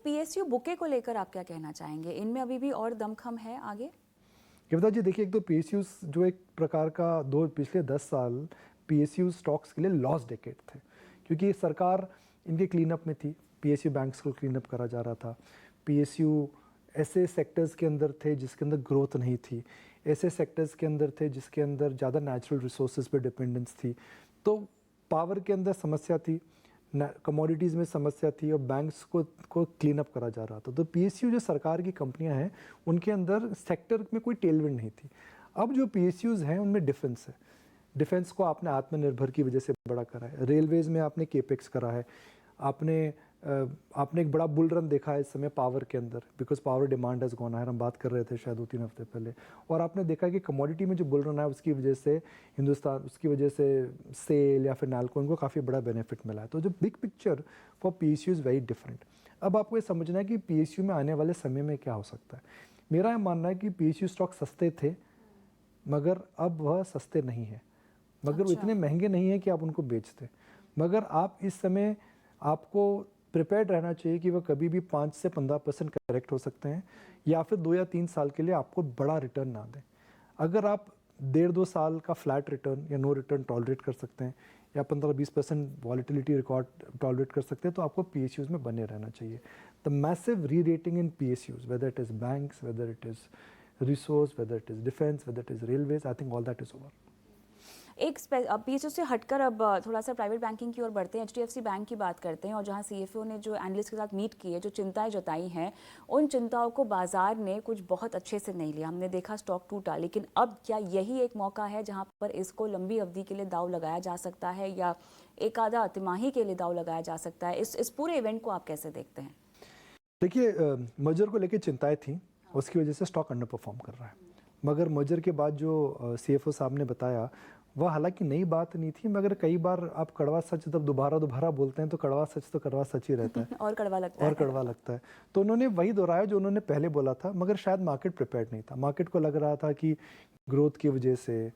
PSU bouquet को लेकर आप क्या कहना चाहेंगे? इनमें अभी भी और दमखम है आगे? कविता जी देखिए, एक तो पीएसयूज जो एक प्रकार का दो पिछले 10 साल पीएसयू स्टॉक्स के लिए लॉस डेकेड थे, क्योंकि सरकार इनके क्लीन अप में थी। पीएसयू बैंक्स को क्लीन अप करा जा रहा था। पीएसयू ऐसे सेक्टर्स के अंदर थे जिसके अंदर ग्रोथ नहीं थी, ऐसे सेक्टर्स के अंदर थे जिसके अंदर ज़्यादा नेचुरल रिसोर्सेज पे डिपेंडेंस थी। तो पावर के अंदर समस्या थी, कमोडिटीज़ में समस्या थी, और बैंक्स को क्लीन अप करा जा रहा था। तो पीएसयू जो सरकार की कंपनियां हैं, उनके अंदर सेक्टर में कोई टेलविंड नहीं थी। अब जो पीएसयूज़ हैं उनमें डिफेंस है। डिफेंस को आपने आत्मनिर्भर की वजह से बड़ा करा है। रेलवेज में आपने केपेक्स करा है। आपने एक बड़ा बुल रन देखा है इस समय पावर के अंदर, because power demand has gone higher. हम बात कर रहे थे शायद 2-3 हफ्ते पहले, और आपने देखा कि कमोडिटी में जो बुल रन है उसकी वजह से हिंदुस्तान, उसकी वजह से सेल या फिर नाल्को, इनको काफ़ी बड़ा बेनिफिट मिला है। तो जो big picture for PSU is very different. अब आपको ये समझना है कि पीएसयू में आने वाले समय में क्या हो सकता है। मेरा ये मानना है कि पीएसयू स्टॉक सस्ते थे, मगर अब वह सस्ते नहीं है, मगर वो अच्छा। इतने महंगे नहीं है कि आप उनको बेचते। मगर आप इस समय आपको प्रिपेयर्ड रहना चाहिए कि वह कभी भी 5 से 15% करेक्ट हो सकते हैं, या फिर 2 या 3 साल के लिए आपको बड़ा रिटर्न ना दें। अगर आप 1.5-2 साल का फ्लैट रिटर्न या नो रिटर्न टॉलरेट कर सकते हैं, या 15-20% वॉलिटिलिटी रिकॉर्ड टॉलरेट कर सकते हैं, तो आपको पीएसयूज़ में बने रहना चाहिए। द मैसिव री rating in PSUs, whether it is banks, whether it is resource, whether it is defence, whether it is railways, I think all that is over. एक पीएसयू से हटकर अब थोड़ा सा प्राइवेट बैंकिंग की ओर बढ़ते हैं। एचडीएफसी बैंक की बात करते हैं, और जहां सीएफओ ने जो एनालिस्ट के साथ मीट की है, जो चिंताएं जताई हैं, उन चिंताओं को बाजार ने कुछ बहुत अच्छे से नहीं लिया। हमने देखा स्टॉक टूटा, लेकिन अब क्या यही एक मौका है जहां पर इसको लंबी अवधि के लिए दाव लगाया जा सकता है, या एक आधा तिमाही के लिए दाव लगाया जा सकता है? इस पूरे इवेंट को आप कैसे देखते हैं? देखिए, मर्जर को लेकर चिंताएं थी, उसकी वजह से स्टॉक अंडर परफॉर्म कर रहा है। मगर मर्जर के बाद जो सीएफओ साहब ने बताया, वह हालांकि नई बात नहीं थी, मगर कई बार आप कड़वा सच जब दोबारा दोबारा बोलते हैं तो कड़वा सच तो कड़वा सच ही रहता है। और कड़वा लगता और है। कड़वा लगता है। तो उन्होंने वही दोहराया जो उन्होंने पहले बोला था, मगर शायद मार्केट प्रिपेयर्ड नहीं था। मार्केट को लग रहा था कि ग्रोथ की वजह से,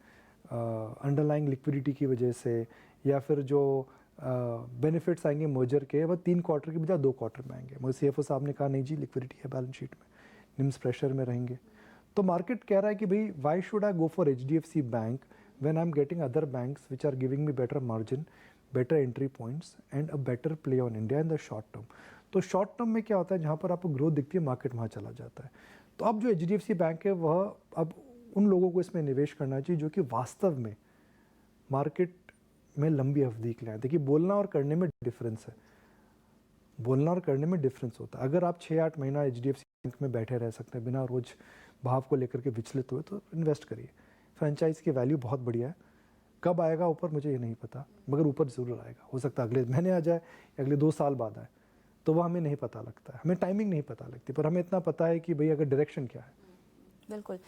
अंडरलाइंग लिक्विडिटी की वजह से, या फिर जो बेनिफिट्स आएंगे मर्जर के, वह 3 क्वार्टर की बजाय 2 क्वार्टर में आएंगे। मगर सीएफओ साहब ने कहा नहीं जी, लिक्विडिटी है बैलेंस शीट में, निम्स प्रेशर में रहेंगे। तो मार्केट कह रहा है कि भाई, why should I go for HDFC bank when I'm getting other banks which are giving me better margin, better entry points and a better play on India in the short term. तो short term में क्या होता है, जहाँ पर आपको growth दिखती है मार्केट वहाँ चला जाता है। तो अब जो एचडीएफसी बैंक है, वह अब उन लोगों को इसमें निवेश करना चाहिए जो कि वास्तव में मार्केट में लंबी अवधि के लिए आए। देखिए, बोलना और करने में डिफरेंस है। बोलना और करने में डिफरेंस होता है। अगर आप 6-8 महीना एचडीएफसी बैंक में बैठे रह सकते हैं बिना रोज भाव को लेकर के विचलित हुए, तो इन्वेस्ट करिए। फ्रेंचाइज की वैल्यू बहुत बढ़िया है। कब आएगा ऊपर मुझे ये नहीं पता, मगर ऊपर ज़रूर आएगा। हो सकता है अगले महीने आ जाए, अगले 2 साल बाद आए, तो वह हमें नहीं पता लगता है। हमें टाइमिंग नहीं पता लगती, पर हमें इतना पता है कि भाई अगर डायरेक्शन क्या है। बिल्कुल।